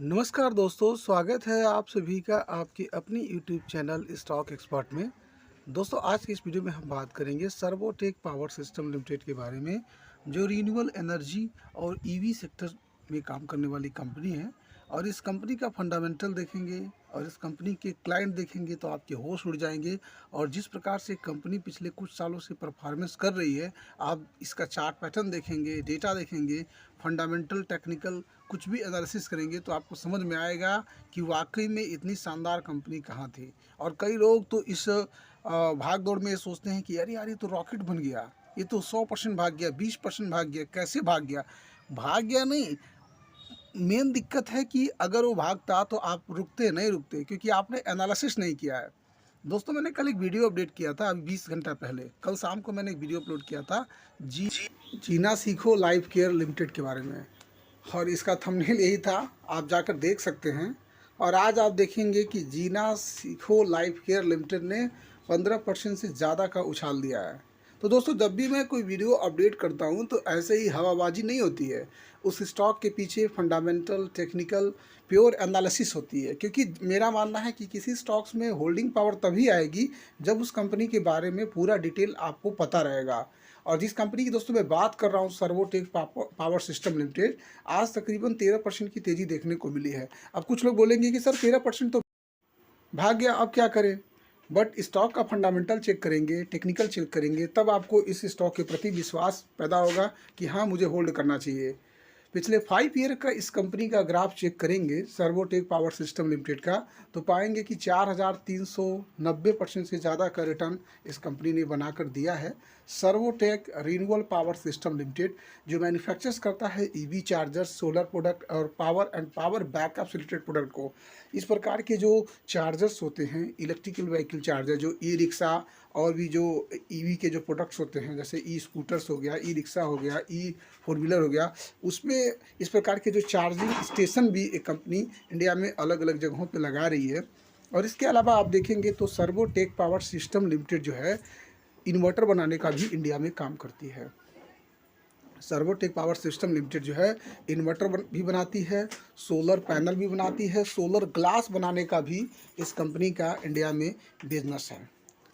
नमस्कार दोस्तों, स्वागत है आप सभी का आपकी अपनी यूट्यूब चैनल स्टॉक एक्सपर्ट में। दोस्तों, आज की इस वीडियो में हम बात करेंगे सर्वोटेक पावर सिस्टम लिमिटेड के बारे में, जो रीन्यूएबल एनर्जी और ईवी सेक्टर में काम करने वाली कंपनी है। और इस कंपनी का फंडामेंटल देखेंगे और इस कंपनी के क्लाइंट देखेंगे तो आपके होश उड़ जाएंगे। और जिस प्रकार से कंपनी पिछले कुछ सालों से परफॉर्मेंस कर रही है, आप इसका चार्ट पैटर्न देखेंगे, डेटा देखेंगे, फंडामेंटल टेक्निकल कुछ भी एनालिसिस करेंगे तो आपको समझ में आएगा कि वाकई में इतनी शानदार कंपनी कहाँ थी। और कई लोग तो इस भाग दौड़ में ये सोचते हैं कि अरे यार, ये तो रॉकेट बन गया, ये तो 100% भाग गया, 20% भाग गया, कैसे भाग गया। भाग गया नहीं, मेन दिक्कत है कि अगर वो भागता तो आप रुकते नहीं रुकते, क्योंकि आपने एनालिसिस नहीं किया है। दोस्तों, मैंने कल एक वीडियो अपडेट किया था, अभी 20 घंटा पहले, कल शाम को मैंने एक वीडियो अपलोड किया था जीना सीखो लाइफ केयर लिमिटेड के बारे में। और इसका थंबनेल यही था, आप जाकर देख सकते हैं। और आज आप देखेंगे कि जीना सीखो लाइफ केयर लिमिटेड ने 15% से ज़्यादा का उछाल दिया है। तो दोस्तों, जब भी मैं कोई वीडियो अपडेट करता हूं तो ऐसे ही हवाबाजी नहीं होती है। उस स्टॉक के पीछे फंडामेंटल टेक्निकल प्योर एनालिसिस होती है, क्योंकि मेरा मानना है कि किसी स्टॉक्स में होल्डिंग पावर तभी आएगी जब उस कंपनी के बारे में पूरा डिटेल आपको पता रहेगा। और जिस कंपनी की दोस्तों मैं बात कर रहा हूँ, सर्वोटेक पावर सिस्टम लिमिटेड, आज तकरीबन 13% की तेज़ी देखने को मिली है। अब कुछ लोग बोलेंगे कि सर 13% तो भाग गया, अब क्या करें। बट स्टॉक का फंडामेंटल चेक करेंगे, टेक्निकल चेक करेंगे, तब आपको इस स्टॉक के प्रति विश्वास पैदा होगा कि हाँ, मुझे होल्ड करना चाहिए। पिछले 5 ईयर का इस कंपनी का ग्राफ चेक करेंगे, सर्वोटेक पावर सिस्टम लिमिटेड का, तो पाएंगे कि 4390% से ज़्यादा का रिटर्न इस कंपनी ने बनाकर दिया है। Servotech renewable power system limited, जो मैन्युफैक्चर्स करता है ईवी चार्जर, सोलर प्रोडक्ट और पावर एंड पावर बैकअप से रिलेटेड प्रोडक्ट को। इस प्रकार के जो चार्जर्स होते हैं, इलेक्ट्रिकल व्हीकल चार्जर, जो ई रिक्शा और भी जो ईवी के जो प्रोडक्ट्स होते हैं, जैसे ई स्कूटर्स हो गया, ई रिक्शा हो गया, ई फोर व्हीलर हो गया, उसमें इस प्रकार के जो चार्जिंग स्टेशन भी एक कंपनी इंडिया में अलग अलग जगहों पे लगा रही है। और इसके अलावा आप देखेंगे तो सर्वोटेक पावर सिस्टम लिमिटेड जो है, इन्वर्टर बनाने का भी इंडिया में काम करती है। सर्वोटेक पावर सिस्टम लिमिटेड जो है, इन्वर्टर भी बनाती है, सोलर पैनल भी बनाती है, सोलर ग्लास बनाने का भी इस कंपनी का इंडिया में बिजनेस है।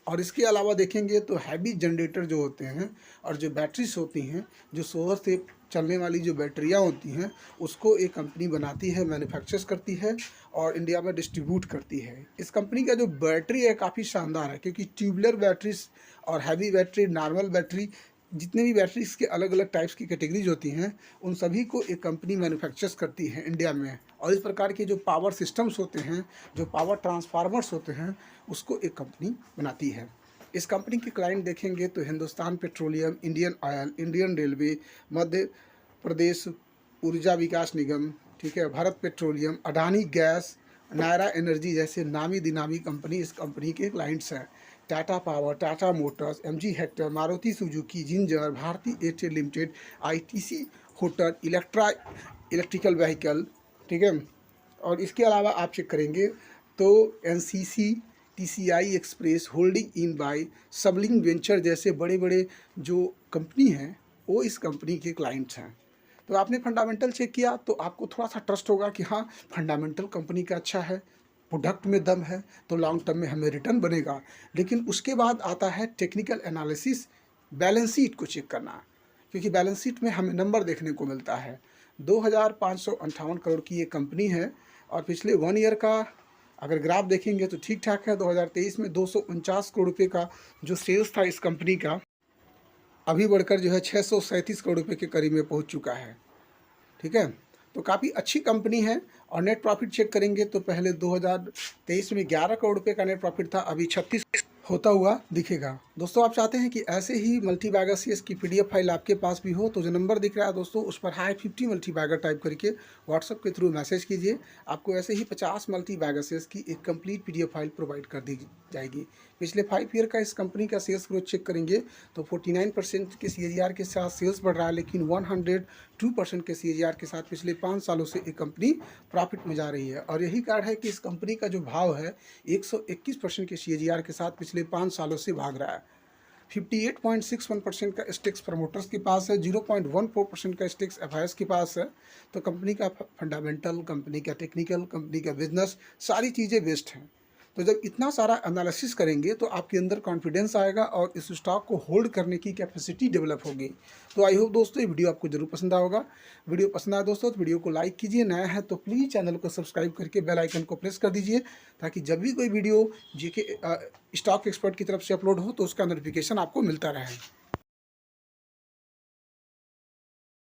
और इसके अलावा देखेंगे तो हैवी जनरेटर जो होते हैं और जो बैटरीज होती हैं, जो सोलर से चलने वाली जो बैटरियां होती हैं, उसको एक कंपनी बनाती है, मैन्युफैक्चर्स करती है और इंडिया में डिस्ट्रीब्यूट करती है। इस कंपनी का जो बैटरी है काफ़ी शानदार है, क्योंकि ट्यूबुलर बैटरीज और हैवी बैटरी, नॉर्मल बैटरी, जितने भी बैटरीज के अलग अलग टाइप्स की कैटेगरीज होती हैं, उन सभी को एक कंपनी मैन्युफैक्चर्स करती है इंडिया में। और इस प्रकार के जो पावर सिस्टम्स होते हैं, जो पावर ट्रांसफार्मर्स होते हैं, उसको एक कंपनी बनाती है। इस कंपनी के क्लाइंट देखेंगे तो Hindustan petroleum, Indian oil, Indian railway, Madhya Pradesh Urja Vikas Nigam, ठीक है, Bharat petroleum, Adani gas, Nayara energy जैसे नामी दिनामी कंपनी इस कंपनी के क्लाइंट्स हैं। Tata power, Tata motors, MG Hector, Maruti Suzuki, Ginger, Bharti Airtel limited, ITC hotel, electrical vehicle, ठीक है। और इसके अलावा आप चेक करेंगे तो एनसीसी, टीसीआई एक्सप्रेस, होल्डिंग इन बाय, सबलिंग वेंचर जैसे बड़े बड़े जो कंपनी हैं, वो इस कंपनी के क्लाइंट्स हैं। तो आपने फंडामेंटल चेक किया तो आपको थोड़ा सा ट्रस्ट होगा कि हाँ, फंडामेंटल कंपनी का अच्छा है, प्रोडक्ट में दम है, तो लॉन्ग टर्म में हमें रिटर्न बनेगा। लेकिन उसके बाद आता है टेक्निकल एनालिसिस, बैलेंस शीट को चेक करना, क्योंकि बैलेंस शीट में हमें नंबर देखने को मिलता है। 2558 करोड़ की ये कंपनी है और पिछले 1 ईयर का अगर ग्राफ देखेंगे तो ठीक ठाक है। 2023 में 249 करोड़ रुपये का जो सेल्स था इस कंपनी का, अभी बढ़कर जो है 637 करोड़ रुपये के करीब में पहुंच चुका है, ठीक है। तो काफ़ी अच्छी कंपनी है। और नेट प्रॉफिट चेक करेंगे तो पहले 2023 में 11 करोड़ रुपये का नेट प्रॉफिट था, अभी 36 होता हुआ दिखेगा। दोस्तों, आप चाहते हैं कि ऐसे ही मल्टी बैगर सीएस की पीडीएफ फाइल आपके पास भी हो, तो जो नंबर दिख रहा है दोस्तों, उस पर हाई 50 मल्टी बैगर टाइप करके व्हाट्सअप के थ्रू मैसेज कीजिए। आपको ऐसे ही 50 मल्टी बैगर सीएस की एक कंप्लीट पीडीएफ फाइल प्रोवाइड कर दी जाएगी। पिछले 5 ईयर का इस कंपनी का सेल्स ग्रोथ चेक करेंगे तो 49% के सीएजीआर के साथ सेल्स बढ़ रहा है, लेकिन 102% के सीएजीआर के साथ पिछले 5 सालों से एक कंपनी प्रॉफिट में जा रही है। और यही कारण है कि इस कंपनी का जो भाव है 121% के सीएजीआर के साथ पिछले 5 सालों से भाग रहा है। 58.61% का स्टेक्स प्रमोटर्स के पास है, 0.14% का स्टेक्स एफआईएस के पास है। तो कंपनी का फंडामेंटल, कंपनी का टेक्निकल, कंपनी का बिजनेस, सारी चीज़ें बेस्ट हैं। तो जब इतना सारा एनालिसिस करेंगे तो आपके अंदर कॉन्फिडेंस आएगा और इस स्टॉक को होल्ड करने की कैपेसिटी डेवलप होगी। तो आई होप दोस्तों ये वीडियो आपको जरूर पसंद आएगा। वीडियो पसंद आया दोस्तों तो वीडियो को लाइक कीजिए, नया है तो प्लीज़ चैनल को सब्सक्राइब करके बेल आइकन को प्रेस कर दीजिए, ताकि जब भी कोई वीडियो जीके स्टॉक एक्सपर्ट की तरफ से अपलोड हो तो उसका नोटिफिकेशन आपको मिलता रहे।